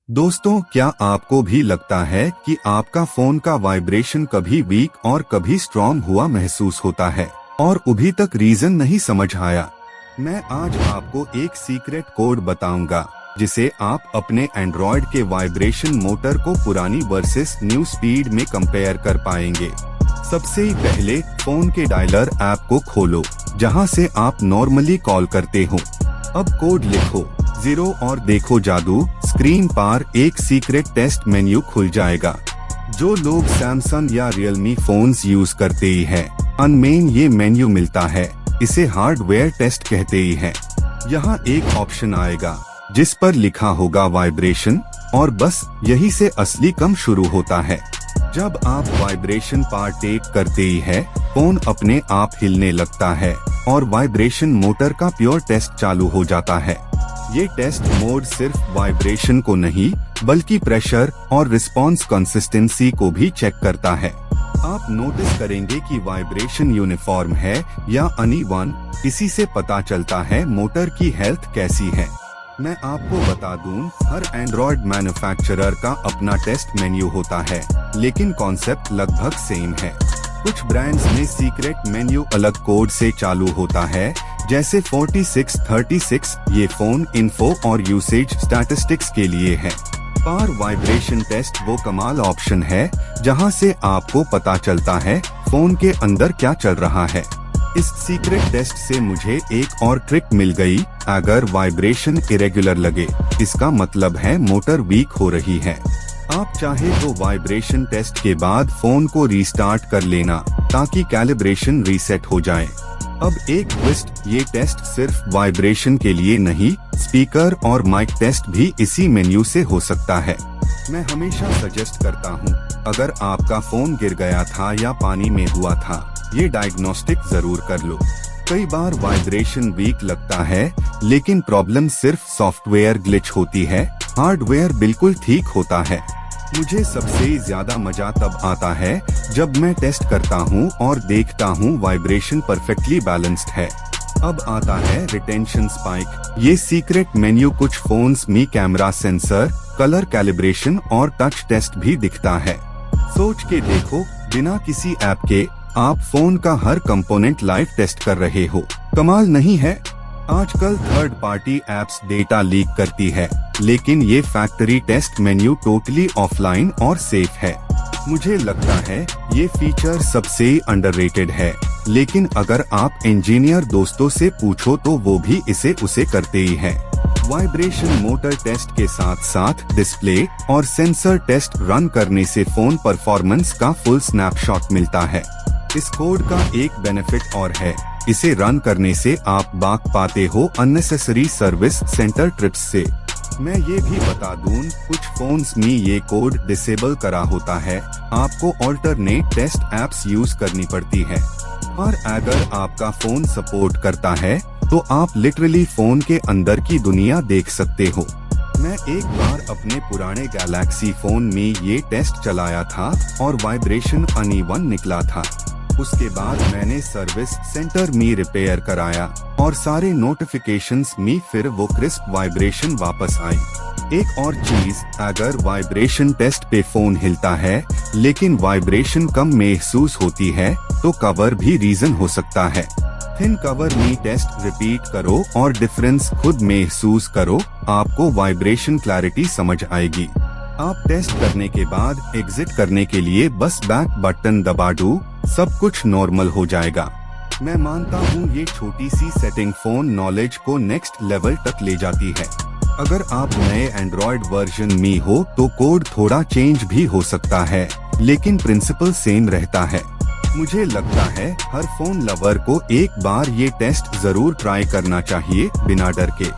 दोस्तों, क्या आपको भी लगता है कि आपका फोन का वाइब्रेशन कभी वीक और कभी स्ट्रॉन्ग हुआ महसूस होता है और अभी तक रीजन नहीं समझ आया? मैं आज आपको एक सीक्रेट कोड बताऊंगा जिसे आप अपने एंड्रॉयड के वाइब्रेशन मोटर को पुरानी वर्सेस न्यू स्पीड में कंपेयर कर पाएंगे। सबसे ही पहले फोन के डायलर ऐप को खोलो जहां से आप नॉर्मली कॉल करते हो। अब कोड लिखो 0 और देखो जादू, स्क्रीन पर एक सीक्रेट टेस्ट मेन्यू खुल जाएगा। जो लोग सैमसंग या रियलमी फोन्स यूज करते ही हैं, अनमेन ये मेन्यू मिलता है। इसे हार्डवेयर टेस्ट कहते ही हैं। यहाँ एक ऑप्शन आएगा जिस पर लिखा होगा वाइब्रेशन, और बस यही से असली कम शुरू होता है। जब आप वाइब्रेशन पर टैप करते ही है, फोन अपने आप हिलने लगता है और वाइब्रेशन मोटर का प्योर टेस्ट चालू हो जाता है। ये टेस्ट मोड सिर्फ वाइब्रेशन को नहीं बल्कि प्रेशर और रिस्पॉन्स कंसिस्टेंसी को भी चेक करता है। आप नोटिस करेंगे कि वाइब्रेशन यूनिफॉर्म है या अनइवन। इसी से पता चलता है मोटर की हेल्थ कैसी है। मैं आपको बता दूं, हर एंड्रॉयड मैन्युफैक्चरर का अपना टेस्ट मेन्यू होता है, लेकिन कॉन्सेप्ट लगभग सेम है। कुछ ब्रांड्स में सीक्रेट मेन्यू अलग कोड से चालू होता है, जैसे 4636। ये फोन इन्फो और यूसेज स्टैटिस्टिक्स के लिए है। पार वाइब्रेशन टेस्ट वो कमाल ऑप्शन है जहां से आपको पता चलता है फोन के अंदर क्या चल रहा है। इस सीक्रेट टेस्ट से मुझे एक और ट्रिक मिल गई। अगर वाइब्रेशन इरेगुलर लगे, इसका मतलब है मोटर वीक हो रही है। आप चाहे तो वाइब्रेशन टेस्ट के बाद फोन को रीस्टार्ट कर लेना ताकि कैलिब्रेशन रीसेट हो जाए। अब एक ट्विस्ट, ये टेस्ट सिर्फ वाइब्रेशन के लिए नहीं, स्पीकर और माइक टेस्ट भी इसी मेन्यू से हो सकता है। मैं हमेशा सजेस्ट करता हूँ, अगर आपका फोन गिर गया था या पानी में हुआ था, ये डायग्नोस्टिक जरूर कर लो। कई बार वाइब्रेशन वीक लगता है, लेकिन प्रॉब्लम सिर्फ सॉफ्टवेयर ग्लिच होती है, हार्डवेयर बिल्कुल ठीक होता है। मुझे सबसे ज्यादा मजा तब आता है जब मैं टेस्ट करता हूँ और देखता हूँ वाइब्रेशन परफेक्टली बैलेंस्ड है। अब आता है रिटेंशन स्पाइक। ये सीक्रेट मेन्यू कुछ फोन्स में कैमरा सेंसर, कलर कैलिब्रेशन और टच टेस्ट भी दिखता है। सोच के देखो, बिना किसी ऐप के आप फोन का हर कंपोनेंट लाइव टेस्ट कर रहे हो। कमाल नहीं है? आजकल third party apps data leak करती है, लेकिन ये factory test menu totally offline और सेफ है। मुझे लगता है ये फीचर सबसे अंडररेटेड है, लेकिन अगर आप इंजीनियर दोस्तों से पूछो तो वो भी इसे उसे करते ही हैं। वाइब्रेशन मोटर टेस्ट के साथ साथ डिस्प्ले और सेंसर टेस्ट रन करने से फोन परफॉर्मेंस का फुल स्नैपशॉट मिलता है। इस कोड का एक बेनिफिट और है, इसे रन करने से आप बाग पाते हो अननेसेसरी सर्विस सेंटर ट्रिप्स से। मैं ये भी बता दूं, कुछ फोन्स में ये कोड डिसेबल करा होता है, आपको ऑल्टरनेट टेस्ट एप्स यूज करनी पड़ती है। और अगर आपका फोन सपोर्ट करता है तो आप लिटरली फोन के अंदर की दुनिया देख सकते हो। मैं एक बार अपने पुराने गैलेक्सी फोन में ये टेस्ट चलाया था और वाइब्रेशन अनइवन निकला था। उसके बाद मैंने सर्विस सेंटर में रिपेयर कराया और सारे नोटिफिकेशंस में फिर वो क्रिस्प वाइब्रेशन वापस आई। एक और चीज, अगर वाइब्रेशन टेस्ट पे फोन हिलता है लेकिन वाइब्रेशन कम महसूस होती है तो कवर भी रीजन हो सकता है। थिन कवर में टेस्ट रिपीट करो और डिफरेंस खुद महसूस करो, आपको वाइब्रेशन क्लैरिटी समझ आएगी। आप टेस्ट करने के बाद एग्जिट करने के लिए बस बैक बटन दबा दो, सब कुछ नॉर्मल हो जाएगा। मैं मानता हूँ ये छोटी सी सेटिंग फोन नॉलेज को नेक्स्ट लेवल तक ले जाती है। अगर आप नए एंड्रॉयड वर्जन में हो तो कोड थोड़ा चेंज भी हो सकता है, लेकिन प्रिंसिपल सेम रहता है। मुझे लगता है हर फोन लवर को एक बार ये टेस्ट जरूर ट्राई करना चाहिए बिना डर के।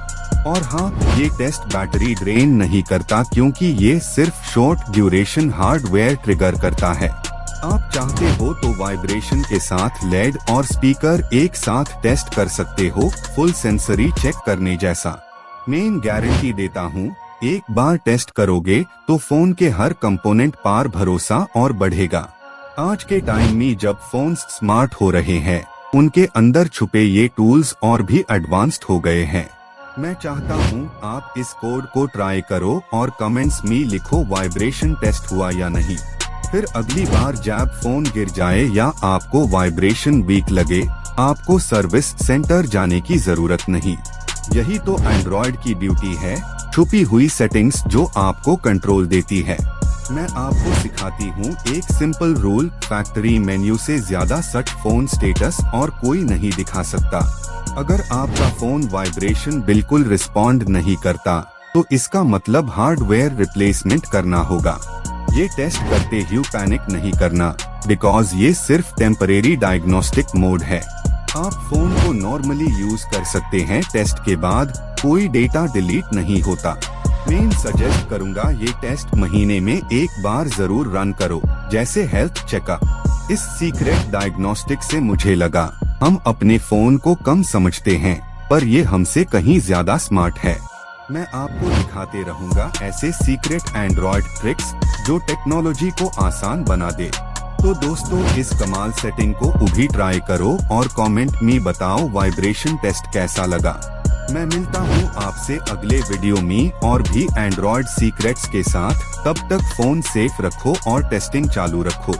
और हाँ, ये टेस्ट बैटरी ड्रेन नहीं करता, क्योंकि ये सिर्फ शॉर्ट ड्यूरेशन हार्डवेयर ट्रिगर करता है। आप चाहते हो तो वाइब्रेशन के साथ लेड और स्पीकर एक साथ टेस्ट कर सकते हो, फुल सेंसरी चेक करने जैसा। मेन गारंटी देता हूँ, एक बार टेस्ट करोगे तो फोन के हर कंपोनेंट पर भरोसा और बढ़ेगा। आज के टाइम में जब फोन्स स्मार्ट हो रहे हैं, उनके अंदर छुपे ये टूल्स और भी एडवांस्ड हो गए हैं। मैं चाहता हूँ आप इस कोड को ट्राई करो और कमेंट्स में लिखो वाइब्रेशन टेस्ट हुआ या नहीं। फिर अगली बार जब फोन गिर जाए या आपको वाइब्रेशन वीक लगे, आपको सर्विस सेंटर जाने की जरूरत नहीं। यही तो एंड्रॉयड की ब्यूटी है, छुपी हुई सेटिंग्स जो आपको कंट्रोल देती है। मैं आपको सिखाती हूँ एक सिंपल रूल, फैक्ट्री मेन्यू से ज्यादा सच फोन स्टेटस और कोई नहीं दिखा सकता। अगर आपका फोन वाइब्रेशन बिल्कुल रिस्पॉन्ड नहीं करता, तो इसका मतलब हार्डवेयर रिप्लेसमेंट करना होगा। ये टेस्ट करते ही पैनिक नहीं करना, बिकॉज ये सिर्फ टेम्परेरी डायग्नोस्टिक मोड है। आप फोन को नॉर्मली यूज कर सकते हैं, टेस्ट के बाद कोई डेटा डिलीट नहीं होता। मैं सजेस्ट करूंगा ये टेस्ट महीने में एक बार जरूर रन करो, जैसे हेल्थ चेकअप। इस सीक्रेट डायग्नोस्टिक से मुझे लगा हम अपने फोन को कम समझते हैं, पर ये हमसे कहीं ज्यादा स्मार्ट है। मैं आपको दिखाते रहूंगा ऐसे सीक्रेट एंड्रॉयड ट्रिक्स जो टेक्नोलॉजी को आसान बना दे। तो दोस्तों, इस कमाल सेटिंग को भी ट्राई करो और कमेंट में बताओ वाइब्रेशन टेस्ट कैसा लगा। मैं मिलता हूँ आपसे अगले वीडियो में और भी एंड्रॉयड सीक्रेट्स के साथ। तब तक फोन सेफ रखो और टेस्टिंग चालू रखो।